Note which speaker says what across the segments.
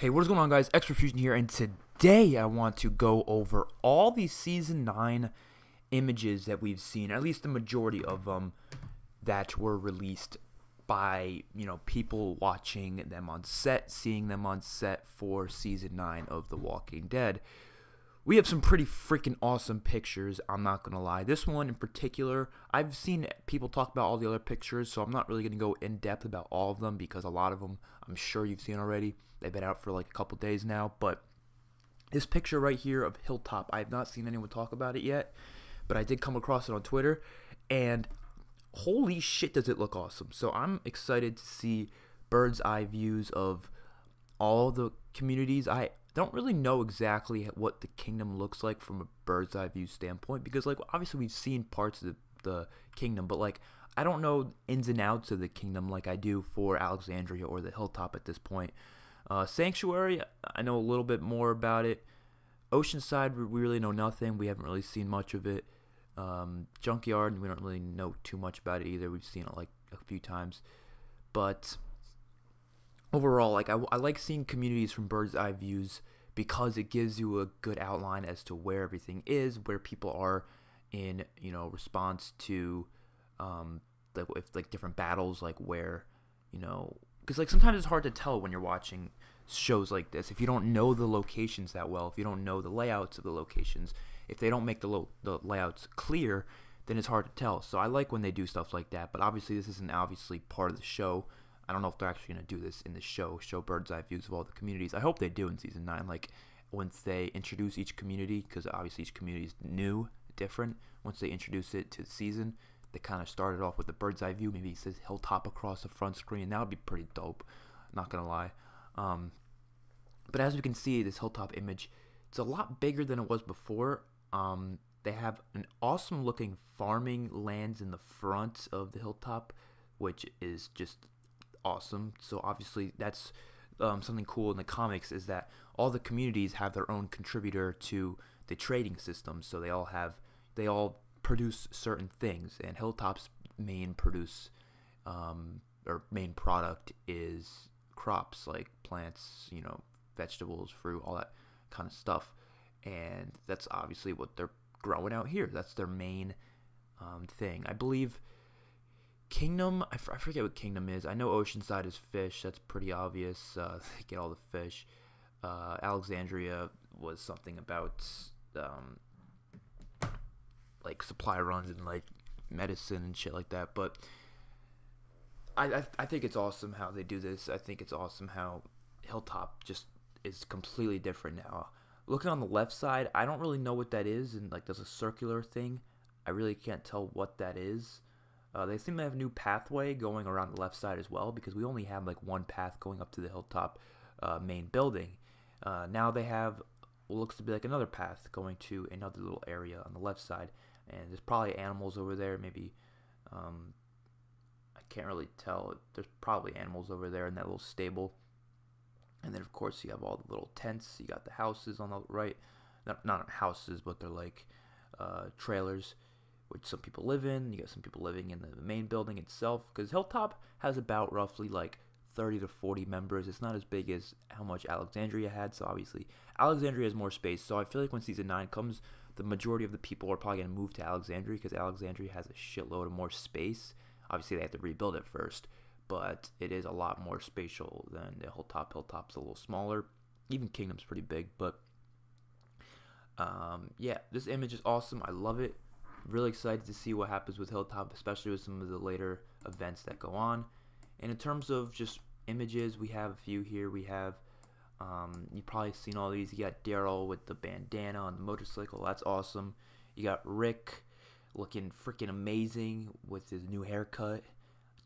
Speaker 1: Hey, what is going on, guys? XpertFusion here, and today I want to go over all these Season 9 images that we've seen, at least the majority of them, that were released by, people watching them on set, seeing them on set for Season 9 of The Walking Dead. We have some pretty freaking awesome pictures, I'm not going to lie. This one in particular, I've seen people talk about all the other pictures, so I'm not really going to go in depth about all of them because a lot of them I'm sure you've seen already. They've been out for like a couple days now, but this picture right here of Hilltop, I have not seen anyone talk about it yet, but I did come across it on Twitter, and holy shit does it look awesome. So I'm excited to see bird's eye views of all the communities. I don't really know exactly what the kingdom looks like from a bird's eye view standpoint because, like, obviously we've seen parts of the kingdom, but like I don't know ins and outs of the kingdom like I do for Alexandria or the Hilltop at this point. Sanctuary, I know a little bit more about it. Oceanside, we really know nothing. We haven't really seen much of it. Junkyard, we don't really know too much about it either. We've seen it like a few times, but overall, like I like seeing communities from bird's eye views because it gives you a good outline as to where everything is, where people are in, response to like different battles, like where, because like sometimes it's hard to tell when you're watching shows like this if you don't know the locations that well, if you don't know the layouts of the locations, if they don't make the layouts clear, then it's hard to tell. So I like when they do stuff like that, but obviously this isn't obviously part of the show. I don't know if they're actually going to do this in the show bird's eye views of all the communities. I hope they do in Season 9, like once they introduce each community, because obviously each community is new, different. Once they introduce it to the season, they kind of started off with the bird's eye view. Maybe it says Hilltop across the front screen. That would be pretty dope, not going to lie. But as we can see, this Hilltop image, it's a lot bigger than it was before. They have an awesome looking farming lands in the front of the Hilltop, which is just awesome. So obviously that's something cool in the comics, is that all the communities have their own contributor to the trading system. So they all produce certain things, and Hilltop's main main product is crops like plants, vegetables, fruit, all that kind of stuff. And that's obviously what they're growing out here. That's their main thing. I believe Kingdom, I forget what Kingdom is. I know Oceanside is fish. That's pretty obvious. They get all the fish. Alexandria was something about like supply runs and like medicine and shit like that. But I think it's awesome how they do this. I think it's awesome how Hilltop just is completely different now. Looking on the left side, I don't really know what that is, and like there's a circular thing. I really can't tell what that is. They seem to have a new pathway going around the left side as well, because we only have like one path going up to the Hilltop main building. Now they have what looks to be like another path going to another little area on the left side, and there's probably animals over there. Maybe I can't really tell. There's probably animals over there in that little stable. And then of course you have all the little tents. You got the houses on the right, not houses, but they're like trailers, which some people live in. You got some people living in the main building itself, because Hilltop has about roughly like 30 to 40 members. It's not as big as how much Alexandria had, so obviously Alexandria has more space. So I feel like when Season 9 comes, the majority of the people are probably going to move to Alexandria, because Alexandria has a shitload of more space. Obviously they have to rebuild it first, but it is a lot more spatial than the Hilltop. Hilltop's a little smaller. Even Kingdom's pretty big, but yeah, this image is awesome. I love it. Really excited to see what happens with Hilltop, especially with some of the later events that go on. And in terms of just images, we have a few here. We have, you've probably seen all these. You got Daryl with the bandana on the motorcycle. That's awesome. You got Rick looking freaking amazing with his new haircut.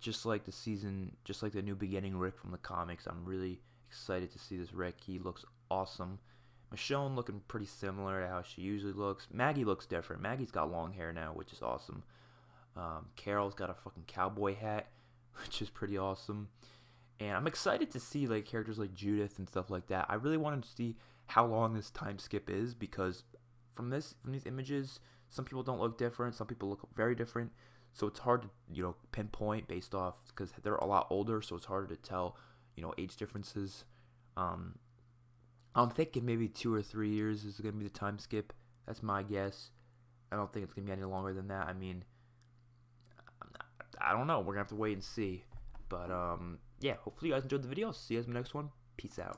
Speaker 1: Just like the New Beginning Rick from the comics. I'm really excited to see this Rick. He looks awesome. Michonne looking pretty similar to how she usually looks. Maggie looks different. Maggie's got long hair now, which is awesome. Carol's got a fucking cowboy hat, which is pretty awesome. And I'm excited to see like characters like Judith and stuff like that. I really wanted to see how long this time skip is, because from these images, some people don't look different. Some people look very different. So it's hard to, pinpoint based off, because they're a lot older, so it's harder to tell, age differences. I'm thinking maybe 2 or 3 years is going to be the time skip. That's my guess. I don't think it's going to be any longer than that. I mean, I don't know. We're going to have to wait and see. But, yeah, hopefully you guys enjoyed the video. See you guys in the next one. Peace out.